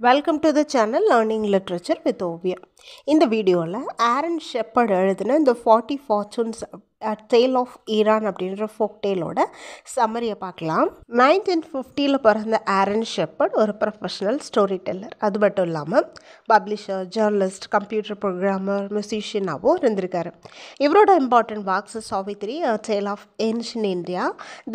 Welcome to the channel Learning Literature with Ovia. இந்த வீடியோவில் Aaron shepherd எழுதின இந்த 40 Fortunes A Tale of Iran அப்படின்ற ஃபோக் டேலோட சம்மரியை பார்க்கலாம். 1950 பிறந்த ஆரன் ஷெப்பர்ட் ஒரு ப்ரொஃபஷனல் ஸ்டோரி டெல்லர். அது மட்டும் இல்லாமல் பப்ளிஷர், ஜேர்னலிஸ்ட், கம்ப்யூட்டர் ப்ரோக்ராமர், மியூசிஷியனாகவும் இருந்திருக்காரு. இவரோட important works Savitri, A Tale of Ancient India,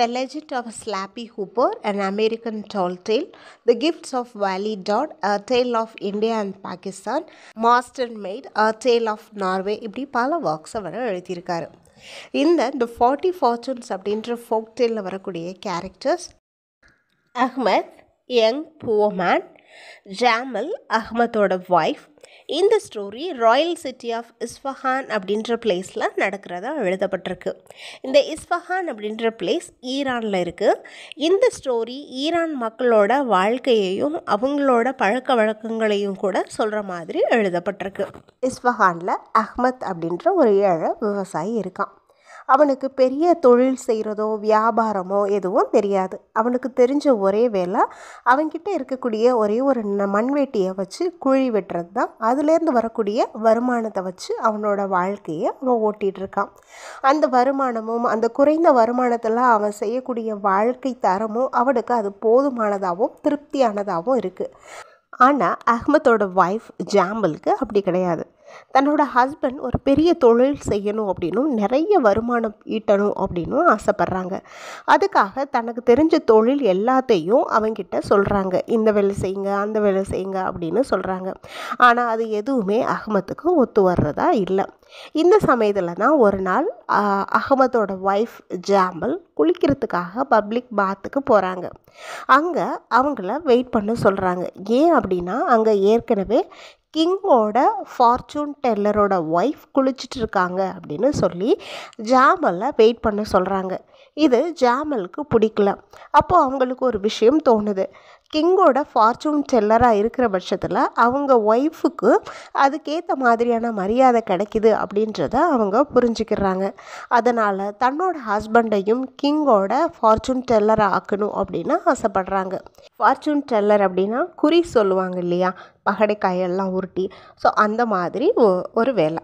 The Legend of Slappy Hooper, An American Tall Tale, The Gifts of Valley Dot, A Tale of India and Pakistan, Mastermaid, A Tale of Norway, இப்படி பல ஒர்க்ஸை வர எழுதியிருக்காரு. இந்த 40 Fortunes அப்படின்ற folk டேலில் வரக்கூடிய characters Ahmad, young poor man, Jamal, அஹ்மத்தோட wife. இந்த story royal city of Isfahan அப்படின்ற பிளேஸில் நடக்கிறதா எழுதப்பட்டிருக்கு. இந்த இஸ்ஃபஹான் அப்படின்ற பிளேஸ் ஈரானில் இருக்குது. இந்த ஸ்டோரி ஈரான் மக்களோட வாழ்க்கையையும் அவங்களோட பழக்க வழக்கங்களையும் கூட சொல்கிற மாதிரி எழுதப்பட்டிருக்கு. இஸ்ஃபஹானில் அஹ்மத் அப்படின்ற ஒரு ஏழை விவசாயி இருக்கான். அவனுக்கு பெரிய தொழில் செய்கிறதோ வியாபாரமோ எதுவும் தெரியாது. அவனுக்கு தெரிஞ்ச ஒரே வேலை அவன்கிட்ட இருக்கக்கூடிய ஒரே ஒரு மண்வெட்டியை வச்சு குழி வெட்டுறது தான். அதுலேருந்து வரக்கூடிய வருமானத்தை வச்சு அவனோட வாழ்க்கையை அவன் ஓட்டிகிட்ருக்கான். அந்த வருமானமும் அந்த குறைந்த வருமானத்தில் அவன் செய்யக்கூடிய வாழ்க்கை தரமும் அவனுக்கு அது போதுமானதாகவும் திருப்தியானதாகவும் இருக்குது. ஆனால் அஹ்மத்தோட ஒய்ஃப் ஜாமலுக்கு அப்படி கிடையாது. தன்னோட ஹஸ்பண்ட் ஒரு பெரிய தொழில் செய்யணும் அப்படின்னும் நிறைய வருமானம் ஈட்டணும் அப்படின்னும் ஆசைப்பட்றாங்க. அதுக்காக தனக்கு தெரிஞ்ச தொழில் எல்லாத்தையும் அவங்கிட்ட சொல்கிறாங்க. இந்த வேலை செய்யுங்க, அந்த வேலை செய்யுங்க அப்படின்னு சொல்கிறாங்க. ஆனால் அது எதுவுமே அஹ்மத்துக்கு ஒத்து வர்றதா இல்லை. இந்த சமயத்தில் தான் ஒரு நாள் அஹ்மத்தோட ஒய்ஃப் ஜாமல் குளிக்கிறதுக்காக பப்ளிக் பாத்துக்கு போகிறாங்க. அங்கே அவங்கள வெயிட் பண்ண சொல்கிறாங்க. ஏன் அப்படின்னா அங்கே ஏற்கனவே கிங்கோட ஃபார்ச்சூன் டெல்லரோட ஒய்ஃப் குளிச்சுட்டு இருக்காங்க அப்படின்னு சொல்லி ஜாமலை வெயிட் பண்ண சொல்கிறாங்க. இது ஜாமலுக்கு பிடிக்கல. அப்போது அவங்களுக்கு ஒரு விஷயம் தோணுது. கிங்கோட ஃபார்ச்சூன் டெல்லராக இருக்கிற பட்சத்தில் அவங்க ஒய்ஃபுக்கு அதுக்கேற்ற மாதிரியான மரியாதை கிடைக்கிது அப்படின்றத அவங்க புரிஞ்சுக்கிறாங்க. அதனால் தன்னோட ஹஸ்பண்டையும் கிங்கோட ஃபார்ச்சூன் டெல்லராக ஆக்கணும் அப்படின்னு ஆசைப்படுறாங்க. ஃபார்ச்சூன் டெல்லர் அப்படின்னா குறி சொல்லுவாங்க இல்லையா, பகடைக்காயெல்லாம் உருட்டி. ஸோ அந்த மாதிரி ஒரு வேலை.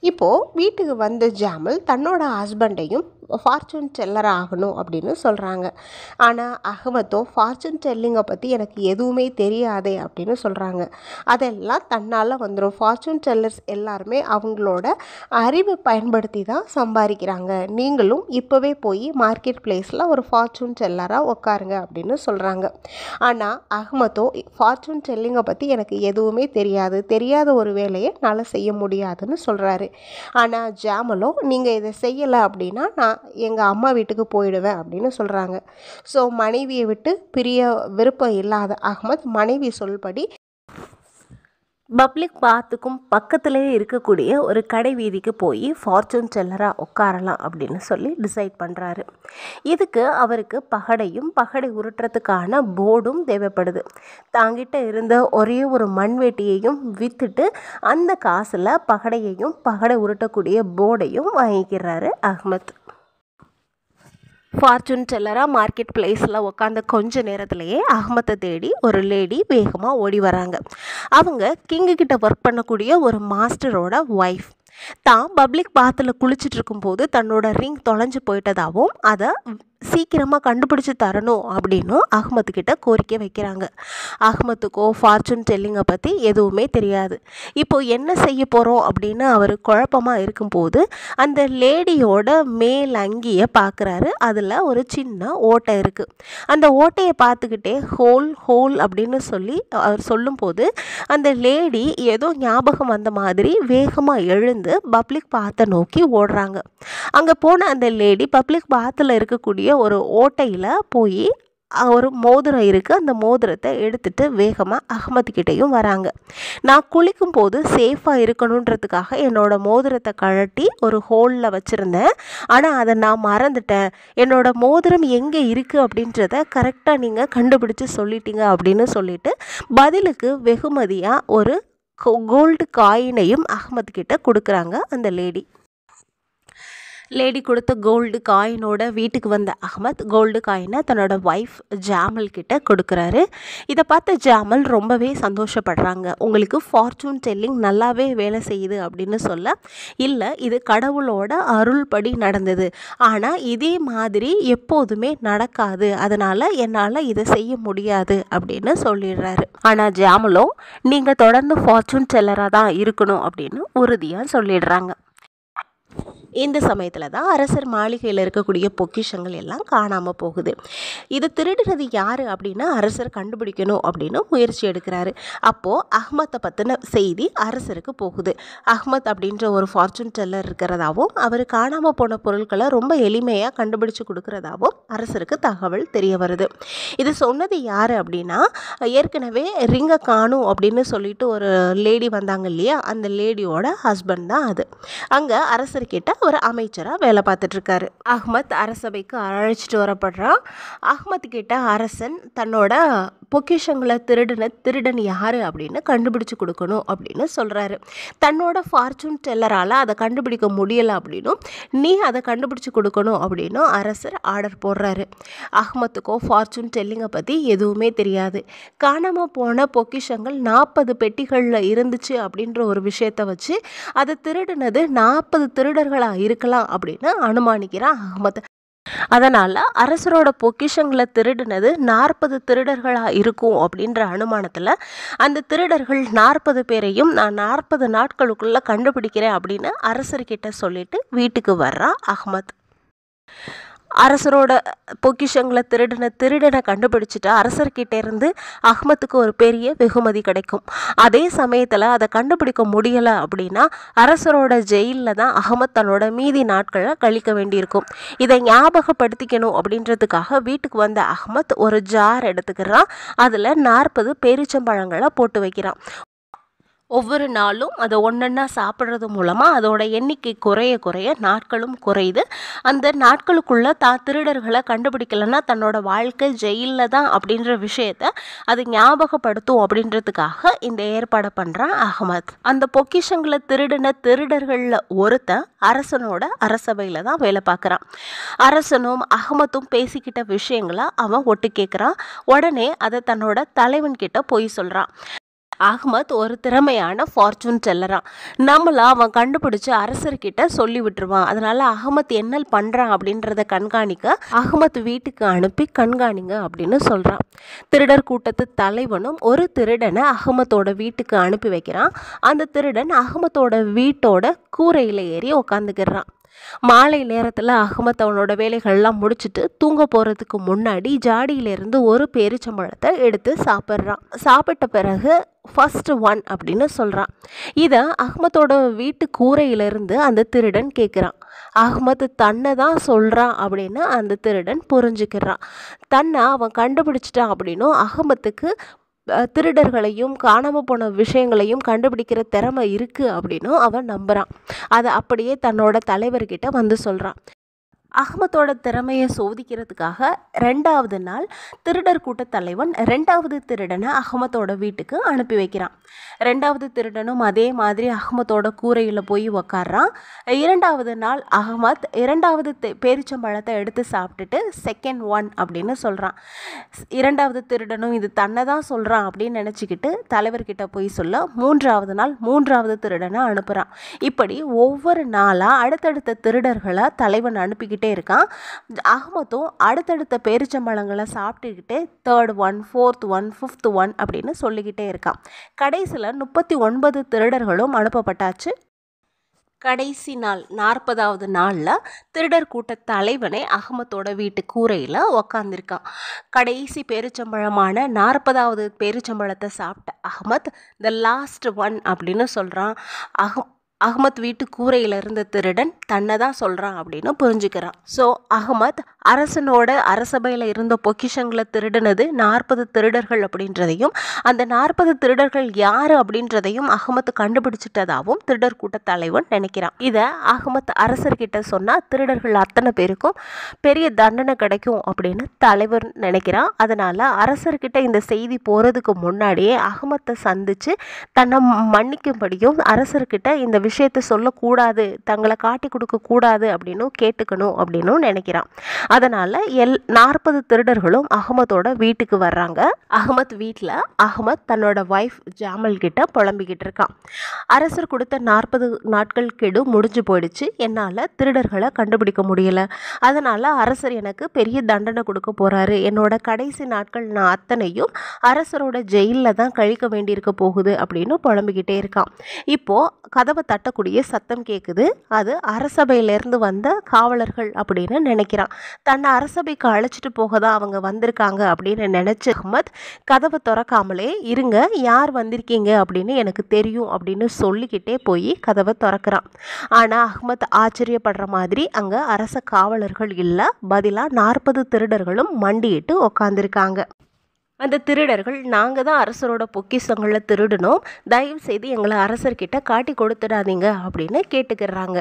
இப்போது வீட்டுக்கு வந்த ஜாமல் தன்னோட ஹஸ்பண்டையும் ஃபார்ச்சூன் டெல்லர் ஆகணும் அப்படின்னு சொல்கிறாங்க. ஆனால் அஹ்மத்தோ ஃபார்ச்சூன் டெல்லிங்கை பற்றி எனக்கு எதுவுமே தெரியாதே அப்படின்னு சொல்கிறாங்க. அதெல்லாம் தன்னால் வந்துடும். ஃபார்ச்சூன் டெல்லர்ஸ் எல்லாருமே அவங்களோட அறிவை பயன்படுத்தி தான் சம்பாதிக்கிறாங்க. நீங்களும் இப்போவே போய் மார்க்கெட் பிளேஸில் ஒரு ஃபார்ச்சூன் டெல்லராக உட்காருங்க அப்படின்னு சொல்கிறாங்க. ஆனால் அஹ்மத்தோ ஃபார்ச்சூன் டெல்லிங்கை பற்றி எனக்கு எதுவுமே தெரியாத ஒரு வேலையை என்னால் செய்ய முடியாதுன்னு சொல்கிறாரு. ஆனால் ஜாமலோ நீங்கள் இதை செய்யலை அப்படின்னா நான் எங்கள் அம்மா வீட்டுக்கு போயிடுவேன் அப்படின்னு சொல்கிறாங்க. ஸோ மனைவியை விட்டு பிரிய விருப்பம் இல்லாத அஹ்மத் மனைவி சொல்படி பப்ளிக் பாத்துக்கும் பக்கத்துலேயே இருக்கக்கூடிய ஒரு கடை வீதிக்கு போய் ஃபார்ச்சூன் டெல்லராக உட்காரலாம் அப்படின்னு சொல்லி டிசைட் பண்ணுறாரு. இதுக்கு அவருக்கு பகடை உருட்டுறதுக்கான போர்டும் தேவைப்படுது. தாங்கிட்ட இருந்த ஒரே ஒரு மண்வெட்டியையும் விற்றுட்டு அந்த காசில் பகடை உருட்டக்கூடிய போர்டையும் வாங்கிக்கிறாரு அஹ்மத். ஃபார்ச்சூன் டெல்லராக மார்க்கெட் பிளேஸில் உட்காந்த கொஞ்ச நேரத்துலையே அஹ்மத்தை தேடி ஒரு லேடி வேகமாக ஓடி வராங்க. அவங்க கிங்குக்கிட்ட ஒர்க் பண்ணக்கூடிய ஒரு மாஸ்டரோட ஒய்ஃப். தான் பப்ளிக் பாத்தில் குளிச்சுட்டு இருக்கும்போது தன்னோட ரிங் தொலைஞ்சு போயிட்டதாகவும் அதை சீக்கிரமாக கண்டுபிடிச்சி தரணும் அப்படின்னும் அஹ்மத்துக்கிட்ட கோரிக்கை வைக்கிறாங்க. அஹ்மத்துக்கோ ஃபார்ச்சூன் டெல்லிங்கை பற்றி எதுவுமே தெரியாது. இப்போது என்ன செய்ய போகிறோம் அப்படின்னு அவர் குழப்பமாக இருக்கும்போது அந்த லேடியோட மேல் அங்கியை பார்க்குறாரு. அதில் ஒரு சின்ன ஓட்டை இருக்குது. அந்த ஓட்டையை பார்த்துக்கிட்டே ஹோல் அப்படின்னு சொல்லி அவர் சொல்லும்போது அந்த லேடி ஏதோ ஞாபகம் வந்த மாதிரி வேகமாக எழுந்து பப்ளிக் பாத்தை நோக்கி ஓடுறாங்க. அங்கே போன அந்த லேடி பப்ளிக் பாத்தில் இருக்கக்கூடிய ஒரு ஓட்டையில் போய் ஒரு மோதிரம் இருக்குது. அந்த மோதிரத்தை எடுத்துகிட்டு வேகமாக அஹ்மத்துக்கிட்டேயும் வராங்க. நான் குளிக்கும்போது சேஃபாக இருக்கணுன்றதுக்காக என்னோடய மோதிரத்தை கழட்டி ஒரு ஹோலில் வச்சுருந்தேன். ஆனால் அதை நான் மறந்துட்டேன். என்னோடய மோதிரம் எங்கே இருக்குது அப்படின்றத கரெக்டாக நீங்கள் கண்டுபிடிச்சி சொல்லிட்டீங்க அப்படின்னு சொல்லிட்டு பதிலுக்கு வெகுமதியாக ஒரு கோல்டு காயினையும் அஹ்மத்துக்கிட்ட கொடுக்குறாங்க அந்த லேடி. லேடி கொடுத்த கோல்டு காயினோட வீட்டுக்கு வந்த அஹ்மத் கோல்டு காயினை தன்னோட ஒய்ஃப் ஜாமல் கிட்ட கொடுக்குறாரு. இதை பார்த்த ஜாமல் ரொம்பவே சந்தோஷப்படுறாங்க. உங்களுக்கு ஃபார்ச்சூன் டெல்லிங் நல்லாவே வேலை செய்யுது அப்படின்னு சொல்ல, இல்லை இது கடவுளோட அருள்படி நடந்தது, ஆனால் இதே மாதிரி எப்போதுமே நடக்காது, அதனால் என்னால் இதை செய்ய முடியாது அப்படின்னு சொல்லிடுறாரு. ஆனால் ஜாமலோ நீங்கள் தொடர்ந்து ஃபார்ச்சூன் டெல்லராக தான் இருக்கணும் அப்படின்னு உறுதியாக சொல்லிடுறாங்க. இந்த சமயத்தில் தான் அரசர் மாளிகையில் இருக்கக்கூடிய பொக்கிஷங்கள் எல்லாம் காணாமல் போகுது. இது திருடுறது யார் அப்படின்னா அரசர் கண்டுபிடிக்கணும் அப்படின்னு முயற்சி எடுக்கிறாரு. அப்போது அஹ்மத்தை பற்றின செய்தி அரசருக்கு போகுது. அஹ்மத் அப்படின்ற ஒரு ஃபார்ச்சூன் டெல்லர் இருக்கிறதாவும் அவர் காணாமல் போன பொருட்களை ரொம்ப எளிமையாக கண்டுபிடிச்சு கொடுக்குறதாவும் அரசருக்கு தகவல் தெரிய வருது. இது சொன்னது யார் அப்படின்னா, ஏற்கனவே ரிங்கை காணும் அப்படின்னு சொல்லிட்டு ஒரு லேடி வந்தாங்க இல்லையா, அந்த லேடியோட ஹஸ்பண்ட் தான் அது. அங்கே அரசர்கிட்ட ஒரு அமைச்சராக வேலை பார்த்துட்ருக்காரு. அஹ்மத் அரசபைக்கு அழைச்சிட்டு வரப்படுறான். அஹ்மத் கிட்ட அரசன் தன்னோட பொக்கிஷங்களை திருடன் யார் அப்படின்னு கண்டுபிடிச்சு கொடுக்கணும் அப்படின்னு சொல்கிறாரு. தன்னோட ஃபார்ச்சூன் டெல்லரால் அதை கண்டுபிடிக்க முடியலை அப்படின்னும், நீ அதை கண்டுபிடிச்சு கொடுக்கணும் அப்படின்னும் அரசர் ஆர்டர் போடுறாரு. அஹ்மத்துக்கோ ஃபார்ச்சூன் டெல்லிங்கை பற்றி எதுவுமே தெரியாது. காணாமல் போன பொக்கிஷங்கள் 40 பெட்டிகளில் இருந்துச்சு அப்படின்ற ஒரு விஷயத்தை வச்சு அதை திருடினது 40 திருடர்களாக இருக்கலாம் அப்படின்னு அனுமானிக்கிறான் அஹ்மத். அதனால் அரசரோட பொக்கிஷங்களை திருடினது 40 திருடர்களாக இருக்கும் அப்படின்ற அனுமானத்தில் அந்த திருடர்கள் 40 பேரையும் நான் 40 நாட்களுக்குள்ளே கண்டுபிடிக்கிறேன் அப்படின்னு அரசர்கிட்ட சொல்லிட்டு வீட்டுக்கு வர்றான் அஹ்மத். அரசரோட பொக்கிஷங்களை திருடனை கண்டுபிடிச்சிட்டு அரசர்கிட்ட இருந்து அஹ்மத்துக்கு ஒரு பெரிய வெகுமதி கிடைக்கும். அதே சமயத்தில் அதை கண்டுபிடிக்க முடியலை அப்படின்னா அரசரோட ஜெயிலில் தான் அஹ்மத் தன்னோட மீதி நாட்களை கழிக்க வேண்டியிருக்கும். இதை ஞாபகப்படுத்திக்கணும் அப்படின்றதுக்காக வீட்டுக்கு வந்த அஹ்மத் ஒரு ஜார் எடுத்துக்கிறான். அதில் 40 பேரிச்சம்பழங்களை போட்டு வைக்கிறான். ஒவ்வொரு நாளும் அதை ஒன்றொன்னா சாப்பிட்றது மூலமாக அதோட எண்ணிக்கை குறைய நாட்களும் குறையுது. அந்த நாட்களுக்குள்ளே திருடர்களை கண்டுபிடிக்கலைன்னா தன்னோட வாழ்க்கை ஜெயிலில் தான் அப்படின்ற விஷயத்த அது ஞாபகப்படுத்தும் அப்படின்றதுக்காக இந்த ஏற்பாடை பண்ணுறான் அஹ்மத். அந்த பொக்கிஷங்களை திருடின திருடர்களில் ஒருத்தன் அரசனோட அரசபையில் தான் வேலை பார்க்குறான். அரசனும் அஹ்மத்தும் பேசிக்கிட்ட விஷயங்களை அவன் ஒட்டு கேட்குறான். உடனே அதை தன்னோட தலைவன்கிட்ட போய் சொல்கிறான். அஹ்மத் ஒரு திறமையான ஃபார்ச்சூன் டெல்லரான், நம்மளை அவன் கண்டுபிடிச்சி அரசர்கிட்ட சொல்லி விட்டுருவான். அதனால் அஹ்மத் என்ன பண்ணுறான் அப்படின்றத கண்காணிக்க அஹ்மத் வீட்டுக்கு அனுப்பி கண்காணிங்க அப்படின்னு சொல்கிறான். திருடர் கூட்டத்து தலைவனும் ஒரு திருடனை அஹ்மத்தோட வீட்டுக்கு அனுப்பி வைக்கிறான். அந்த திருடன் அஹ்மத்தோட வீட்டோட கூரையில் ஏறி உக்காந்துக்கிறான். மாலை நேரத்தில் அஹ்மத் அவனோட வேலைகள்லாம் முடிச்சுட்டு தூங்க போகிறதுக்கு முன்னாடி ஜாடியிலேருந்து ஒரு பேரிச்சம்பழத்தை எடுத்து சாப்பிட்றான். சாப்பிட்ட பிறகு ஃபர்ஸ்ட் ஒன் அப்படின்னு சொல்கிறான். இதை அஹ்மத்தோட வீட்டு கூரையிலிருந்து அந்த திருடன் கேட்குறான். அஹ்மத் தன்னை தான் சொல்கிறான் அப்படின்னு அந்த திருடன் புரிஞ்சுக்கிறான். தன்னை அவன் கண்டுபிடிச்சிட்டான் அப்படின்னும் அஹ்மத்துக்கு திருடர்களையும் காணாமல் போன விஷயங்களையும் கண்டுபிடிக்கிற திறமை இருக்குது அப்படின்னும் அவன் நம்புகிறான். அதை அப்படியே தன்னோட தலைவர்கிட்ட வந்து சொல்கிறான். அஹ்மத்தோட திறமையை சோதிக்கிறதுக்காக 2வது நாள் திருடர் கூட்ட தலைவன் 2வது திருடனை அஹ்மத்தோட வீட்டுக்கு அனுப்பி வைக்கிறான். 2வது திருடனும் அதே மாதிரி அஹ்மத்தோட கூரையில் போய் உக்காடுறான். 2வது நாள் அஹ்மத் 2வது பேரிச்சம்பழத்தை எடுத்து சாப்பிட்டுட்டு செகண்ட் ஒன் அப்படின்னு சொல்கிறான். 2வது திருடனும் இது தன்னை தான் சொல்கிறான் அப்படின்னு நினச்சிக்கிட்டு தலைவர்கிட்ட போய் சொல்ல 3வது நாள் 3வது திருடனை அனுப்புகிறான். இப்படி ஒவ்வொரு நாளாக அடுத்தடுத்த திருடர்களை தலைவன் அனுப்பிக்கிட்டு இருக்கான். அஹ்மத்தும் அடுத்தடுத்த பேரிச்சம்பழங்களை சாப்பிட்டுக்கிட்டே 3rd one 4th one 5th one அப்படின்னு சொல்லிக்கிட்டே இருக்கான். கடைசியில் 39 திருடர்களும் அனுப்பப்பட்டாச்சு. கடைசி நாள் 40வது நாளில் திருடர் கூட்ட தலைவனே அஹ்மத்தோட வீட்டு கூரையில் உக்காந்துருக்கான். கடைசி பேரிச்சம்பழமான 40வது பேரிச்சம்பழத்தை சாப்பிட்ட அஹ்மத் த லாஸ்ட் ஒன் அப்படின்னு சொல்கிறான். அஹ்மத் வீட்டு கூரையில் இருந்த திருடன் தன்னை தான் சொல்கிறான் அப்படின்னு புரிஞ்சுக்கிறான். ஸோ அஹ்மத் அரசனோட அரசபையில் இருந்த பொக்கிஷங்களை திருடினது 40 திருடர்கள் அப்படின்றதையும் அந்த 40 திருடர்கள் யார் அப்படின்றதையும் அஹ்மத் கண்டுபிடிச்சிட்டதாகவும் திருடர் கூட்ட தலைவன் நினைக்கிறான். இதை அஹ்மத் அரசர்கிட்ட சொன்னால் திருடர்கள் அத்தனை பேருக்கும் பெரிய தண்டனை கிடைக்கும் அப்படின்னு தலைவர் நினைக்கிறான். அதனால் அரசர்கிட்ட இந்த செய்தி போகிறதுக்கு முன்னாடியே அஹ்மத்தை சந்தித்து தன்னை மன்னிக்கும்படியும் அரசர்கிட்ட இந்த விஷயத்தை சொல்லக்கூடாது, தங்களை காட்டி கொடுக்கக்கூடாது அப்படின்னு கேட்டுக்கணும் அப்படின்னு நினைக்கிறான். அதனால் 40 திருடர்களும் அகமதோட வீட்டுக்கு வர்றாங்க. அகமத் வீட்டில் அகமத் தன்னோட ஒய்ஃப் ஜாமல் கிட்ட புலம்பிக்கிட்டு இருக்கான். அரசர் கொடுத்த 40 நாட்கள் கெடு முடிஞ்சு போயிடுச்சு, என்னால் திருடர்களை கண்டுபிடிக்க முடியல, அதனால் அரசர் எனக்கு பெரிய தண்டனை கொடுக்க போகிறாரு, என்னோட கடைசி நாட்கள் நான் அத்தனையும் அரசரோட ஜெயிலில் தான் கழிக்க வேண்டியிருக்க போகுது அப்படின்னு புலம்பிக்கிட்டே இருக்கான். இப்போது கதவை தட்டக்கூடிய சத்தம் கேட்குது. அது அரசபையிலேருந்து வந்த காவலர்கள் அப்படின்னு நினைக்கிறான். தன்னை அரசபைக்கு அழைச்சிட்டு போக தான் அவங்க வந்திருக்காங்க அப்படின்னு நினச்ச அகமத் கதவை திறக்காமலே, இருங்க யார் வந்திருக்கீங்க அப்படின்னு எனக்கு தெரியும் அப்படின்னு சொல்லிக்கிட்டே போய் கதவை திறக்கிறான். ஆனால் அகமத் ஆச்சரியப்படுற மாதிரி அங்கே அரச காவலர்கள் இல்லை, பதிலாக 40 திருடர்களும் மண்டியிட்டு உக்காந்துருக்காங்க. அந்த திருடர்கள், நாங்கள் தான் அரசரோட பொக்கிஷங்களை திருடணும், தயவு செய்து எங்களை அரசர்கிட்ட காட்டி கொடுத்துடாதீங்க அப்படின்னு கேட்டுக்கிறாங்க.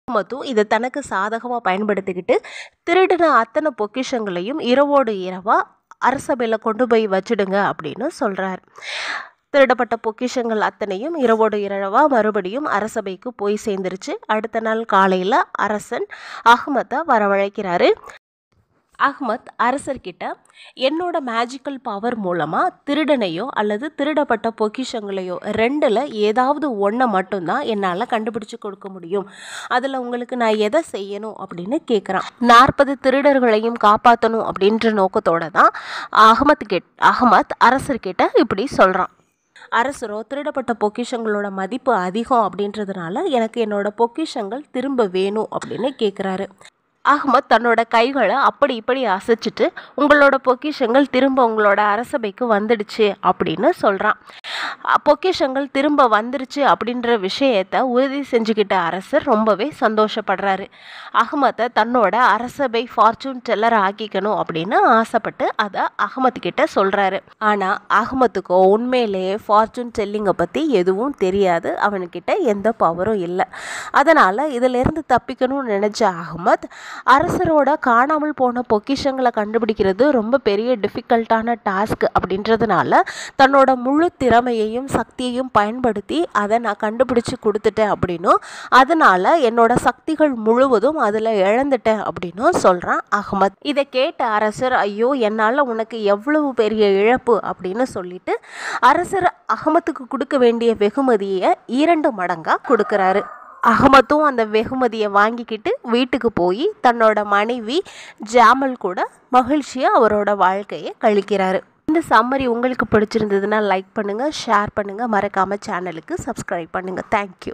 அகமத்தும் இதை தனக்கு சாதகமாக பயன்படுத்திக்கிட்டு திருடின அத்தனை பொக்கிஷங்களையும் இரவோடு இரவாக அரசபையில் கொண்டு போய் வச்சுடுங்க அப்படின்னு சொல்கிறார். திருடப்பட்ட பொக்கிஷங்கள் அத்தனையும் இரவோடு இரவாக மறுபடியும் அரசபைக்கு போய் சேர்ந்துருச்சு. அடுத்த நாள் காலையில் அரசன் அகமத்தை வரவழைக்கிறாரு. அகமத் அரசர்கிட்ட, என்னோட மேஜிக்கல் பவர் மூலமாக திருடனையோ அல்லது திருடப்பட்ட பொக்கிஷங்களையோ ரெண்டில் ஏதாவது ஒன்றை மட்டும்தான் என்னால் கண்டுபிடிச்சு கொடுக்க முடியும், அதில் உங்களுக்கு நான் எதை செய்யணும் அப்படின்னு கேட்குறான். 40 திருடர்களையும் காப்பாற்றணும் அப்படின்ற நோக்கத்தோடு தான் அகமத் அரசர்கிட்ட இப்படி சொல்கிறான். அரசரோ திருடப்பட்ட பொக்கிஷங்களோட மதிப்பு அதிகம் அப்படின்றதுனால எனக்கு என்னோட பொக்கிஷங்கள் திரும்ப வேணும் அப்படின்னு கேட்குறாரு. அகமத் தன்னோட கைகளை அப்படி இப்படி அசைச்சிட்டு, உங்களோட பொக்கிஷங்கள் திரும்ப உங்களோட அரசபைக்கு வந்துடுச்சு அப்படின்னு சொல்கிறான். பொக்கிஷங்கள் திரும்ப வந்துருச்சு அப்படின்ற விஷயத்தை உறுதி செஞ்சுக்கிட்ட அரசர் ரொம்பவே சந்தோஷப்படுறாரு. அகமத்தை தன்னோட அரசபை ஃபார்ச்சூன் டெல்லர் ஆக்கிக்கணும் அப்படின்னு ஆசைப்பட்டு அதை அகமத் கிட்ட சொல்கிறாரு. ஆனால் அகமத்துக்கோ உண்மையிலேயே ஃபார்ச்சூன் டெல்லிங்கை பற்றி எதுவும் தெரியாது, அவனுக்கிட்ட எந்த பவரும் இல்லை. அதனால் இதிலேருந்து தப்பிக்கணும்னு நினச்ச அகமத் அரசரோட காணாமல் போன பொக்கிஷங்களை கண்டுபிடிக்கிறது ரொம்ப பெரிய டிஃபிகல்ட்டான டாஸ்க் அப்படின்றதுனால தன்னோட முழு திறமையையும் சக்தியையும் பயன்படுத்தி அதை நான் கண்டுபிடிச்சு கொடுத்துட்டேன் அப்படின்னும், அதனால் என்னோட சக்திகள் முழுவதும் அதில் இழந்துட்டேன் அப்படின்னும் சொல்கிறான் அகமத். இதை கேட்ட அரசர், ஐயோ என்னால் உனக்கு எவ்வளவு பெரிய இழப்பு அப்படின்னு சொல்லிட்டு அரசர் அகமத்துக்கு கொடுக்க வேண்டிய வெகுமதியை 2 மடங்காக கொடுக்குறாரு. அகமத்தும் அந்த வெகுமதியை வாங்கிக்கிட்டு வீட்டுக்கு போய் தன்னோட மனைவி ஜாமல் கூட மகிழ்ச்சியாக அவரோட வாழ்க்கையை கழிக்கிறாரு. இந்த சம்மரி உங்களுக்கு பிடிச்சிருந்ததுன்னா லைக் பண்ணுங்கள், ஷேர் பண்ணுங்கள், மறக்காமல் சேனலுக்கு சப்ஸ்கிரைப் பண்ணுங்கள். தேங்க்யூ.